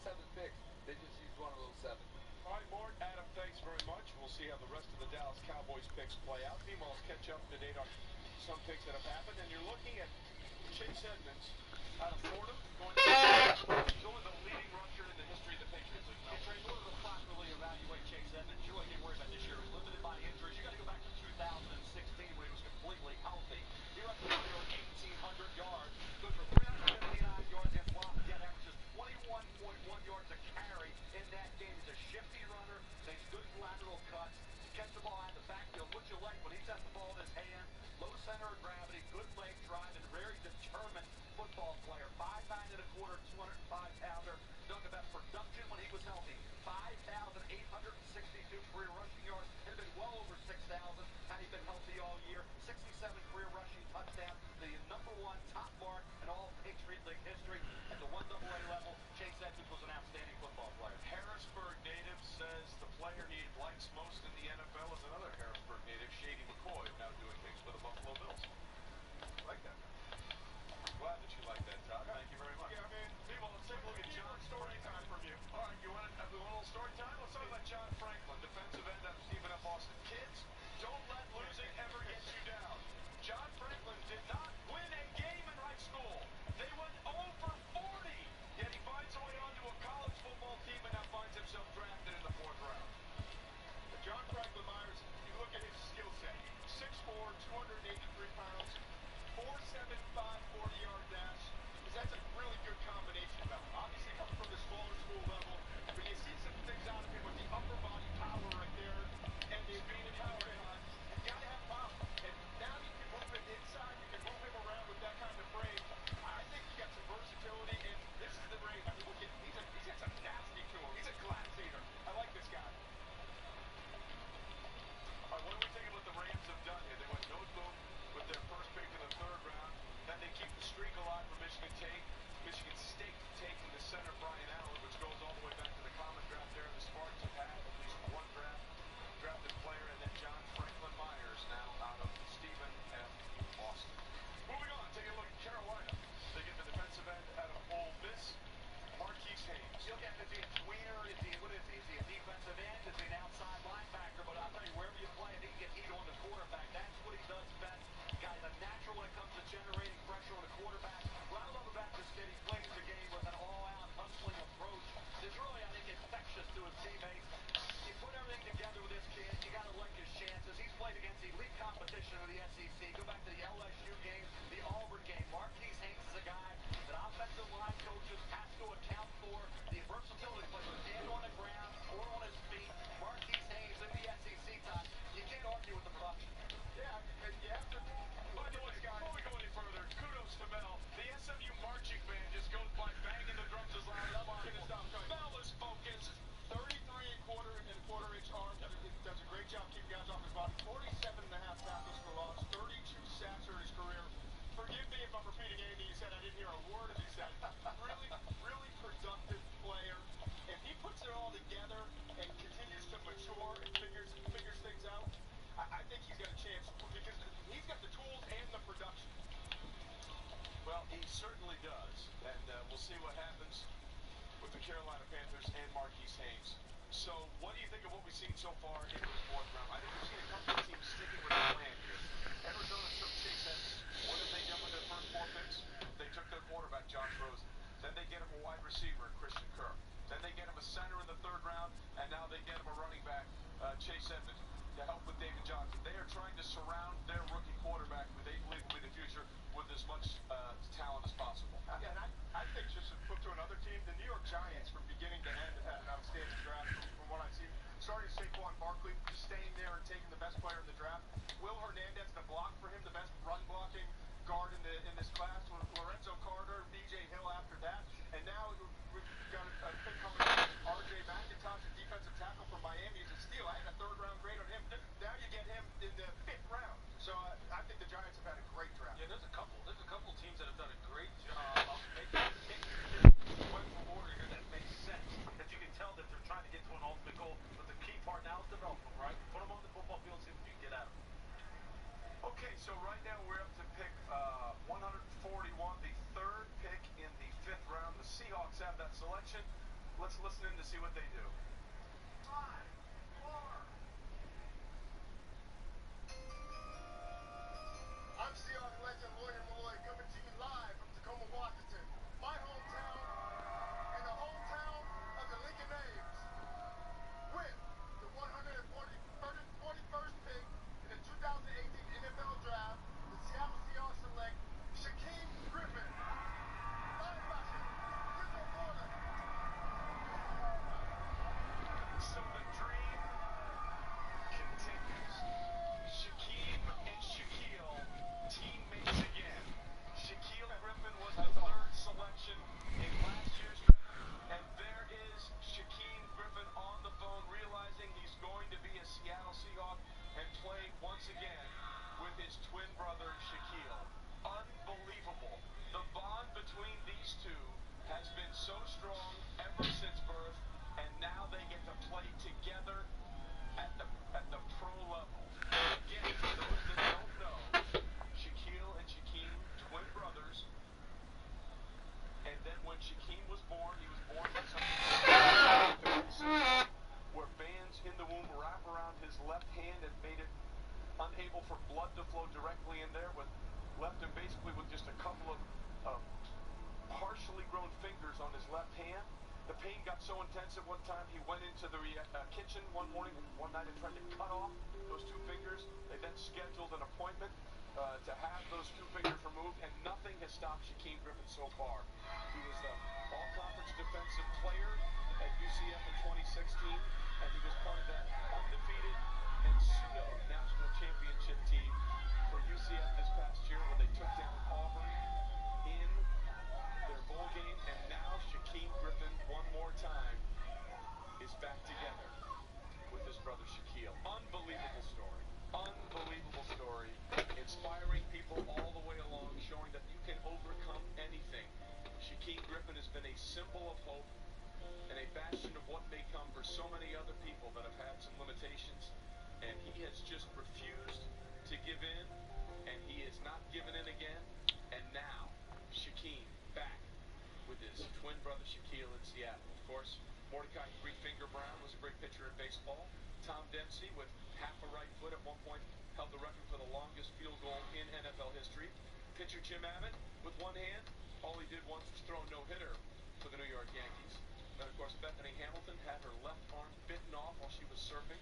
seven picks. They just used one of those 7. All right, Mort, Adam, thanks very much. We'll see how the rest of the Dallas Cowboys picks play out. Meanwhile, let's catch up to date on some picks that have happened. And you're looking at Chase Edmonds out of Fordham, going the leading rusher in the history of the Patriots League. And Trey, in order to properly evaluate Chase Edmonds, you really can't worry about this year. He was limited by injuries. You got to go back to 2016 when he was completely healthy. He rushed for 1,800 yards, good for 359 yards and blocked. Yet averages 21.1 yards a carry in that game. He's a shifty runner, makes good lateral cuts, catch the ball out of the backfield. What you like when he's got the ball in his hand, low center of gravity, good leg drive, and very determined football player. 5'9 and a quarter, 205-pounder. Talk about production when he was healthy. 5,862 career rushing yards. It had been well over 6,000 had he been healthy all year. 67 career rushing touchdowns. The #1 top mark in all Patriot League history. At the 1AA level, Chase Edmonds was an outstanding football player. Harrisburg native says the player he likes most in the NFL is another Harrisburg native, Shady McCoy, now doing things for the Buffalo Bills. I like that. Glad that you like that, Todd. Thank you very much. Yeah, I mean, people, let's take a look at John story time from you. All right, you want a little story time? Let's talk about John Franklin, defensive end out of Stephen F. Austin. Kids, don't let losing ever get you down. John Franklin did not win a game in high school. They went 0 for 40, yet he finds a way onto a college football team and now finds himself drafted in the 4th round. John Franklin Myers, you look at his skill set. 6'4", 283 pounds, 4.75 40-yard dash. That's a really good combination of them. Obviously coming from the smaller school level, but you see some things out of him with the upper body power right there and the ability to power behind. You got to have power. And now you can move it inside, you can move him around with that kind of frame. I think he's got some versatility, and this is the range. I mean, look at, he's got some nasty to him. He's a glass eater. I like this guy. All right, what do we think of what the Rams have done here? They went nose boom with their first pick in the 3rd round. Then they keep the streak alive for Michigan State taking the center Brian Allen, which goes all the way back to the common draft there. The Spartans have had at least one drafted player, and then John Franklin Myers now out of Stephen F. Austin. Moving on, take a look at Carolina. They get the defensive end out of Ole Miss, Marquise Haynes. You look at him, is he a tweener? What is he? Is he a defensive end? Is he an outside linebacker? But I'll tell you, wherever you play him, he can get heat on the quarterback. That's what he does best. Guy's a natural when it comes to generating pressure on the quarterback. What I love about this kid, he plays the game with an all-out hustling approach. It's really, I think, infectious to his teammates. You put everything together with this kid, you got to like his chances. He's played against elite competition in the SEC. Go back to the LSU game, the Auburn game. Marquise Haynes is a guy that offensive line coaches have to account for. The versatility player in on the ground or on his feet. Marquise Haynes in the SEC time. You can't argue with the production. Yeah, and you have to. By the way, before we go any further, kudos to Mel. The SMU marching band just goes by banging the drums as loud as possible. Mel is focused. 33 1/4-inch arm. Does a great job keeping guys off his body. 47.5 tackles for loss. 32 certainly does. And we'll see what happens with the Carolina Panthers and Marquise Haynes. So what do you think of what we've seen so far in this fourth round? I think we've seen a couple of teams sticking with the plan here. Arizona took Chase Edmonds. What have they done with their first 4 picks? They took their quarterback, Josh Rosen. Then they get him a wide receiver, Christian Kirk. Then they get him a center in the 3rd round, and now they get him a running back, Chase Edmonds, to help with David Johnson. They are trying to surround their rookie quarterback, who they believe will be the future, with as much talent as possible. Yeah, and I think just to flip to another team, the New York Giants, from beginning to end, have had an outstanding draft from what I've seen. Starting Saquon Barkley, staying there and taking the best player in the draft. Will Hernandez, the block for him, the best run blocking guard in this class. Lorenzo Carter, B.J. Hill after that. And now we've got a pick coming in. R.J. McIntosh, a defensive tackle from Miami, is a steal. I had a 3rd round grade on him. Now you get him in the 5th round. So I think the Giants have had a great draft. Yeah, there's a couple teams that have done a great job of making sequential order here that makes sense. That you can tell that they're trying to get to an ultimate goal. But the key part now is develop them, right? Put them on the football field, see what you can get out of them. Okay, so right now we're up to pick 141, the 3rd pick in the 5th round. The Seahawks have that selection. Let's listen in to see what they do. 5, 4. I'm Seahawks legend William Malloy, coming to you live from Tacoma, Washington, my hometown and the hometown of the Lincoln Names. With the 141st pick in the 2018 NFL Draft, the Seattle Seahawks select Shaquem Griffin, linebacker, Central Florida. So the dream continues. Shaquem and Shaquille, teammates again. Shaquille Griffin was the 3rd selection in last year's draft, and there is Shaquem Griffin on the phone, realizing he's going to be a Seattle Seahawk and play once again with his twin brother Shaquille. Unbelievable. The bond between these two has been so strong ever since birth, and now they get to play together at the pro level. Again, for those that don't know, Shaquille and Shaquem, twin brothers. And then when Shaquem was born, he was born with something called where bands in the womb wrap around his left hand and made it unable for blood to flow directly in there, left him basically with just a couple of partially grown fingers on his left hand. The pain got so intense at one time, he went into the kitchen one night and tried to cut off those 2 fingers. They then scheduled an appointment to have those 2 fingers removed, and nothing has stopped Shaquem Griffin so far. He was the all-conference defensive player at UCF in 2016, and he was part of that undefeated and pseudo-national championship team for UCF this past year, where they took down Auburn in their bowl game. And now Shaquem Griffin, one more time, is back together with his brother Shaquille. Unbelievable story. Unbelievable story. Inspiring people all the way along, showing that you can overcome anything. Shaquem Griffin has been a symbol of hope and a bastion of what may come for so many other people that have had some limitations. And he has just refused to give in, and he has not given in again. And now, Shaquem back with his twin brother Shaquille in Seattle. Of course, Mordecai Three-Finger Brown was a great pitcher in baseball. Tom Dempsey, with half a right foot at one point, held the record for the longest field goal in NFL history. Pitcher Jim Abbott, with one hand, all he did once was throw a no-hitter for the New York Yankees. Then, of course, Bethany Hamilton had her left arm bitten off while she was surfing.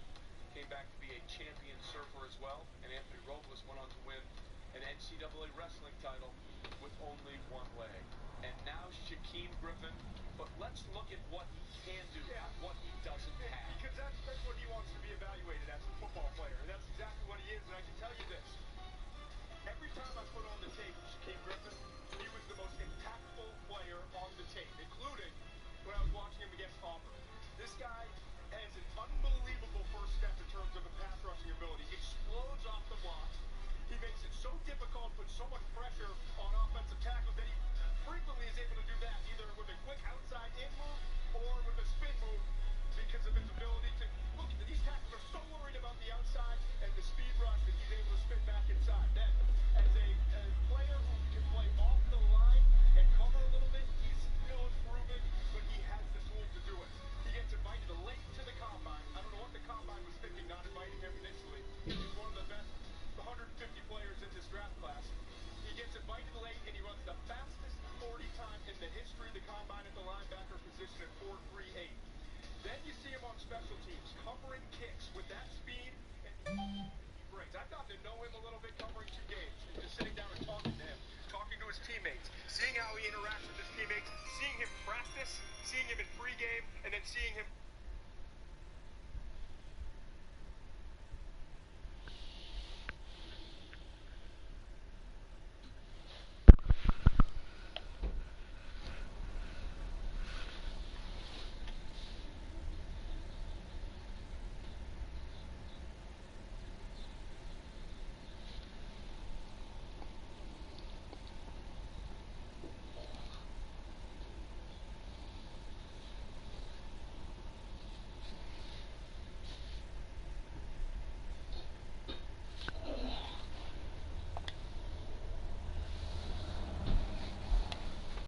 Came back to be a champion surfer as well. And Anthony Robles went on to win an NCAA wrestling title with only one leg. And now Shaquem Griffin. But let's look at what he can do, not what he doesn't have. Because that's what he wants to be evaluated as a football player. And that's exactly what he is. And I can tell you this. Every time I put on the tape Shaquem Griffin, he was the most impactful player on the tape, including when I was watching him against Auburn. This guy has an unbelievable first step in terms of a pass rushing ability. Explodes off the block. He makes it so difficult, puts so much pressure on offensive tackles that he frequently is able to do that, either with a quick outside in move or with a spin move, because of his ability to look. These tackles are so worried about the outside and the speed rush that he's able to spin back inside. Then, as a player who can play all covering kicks with that speed he brings. I've gotten to know him a little bit covering 2 games, and just sitting down and talking to him, talking to his teammates, seeing how he interacts with his teammates, seeing him practice, seeing him in pregame, and then seeing him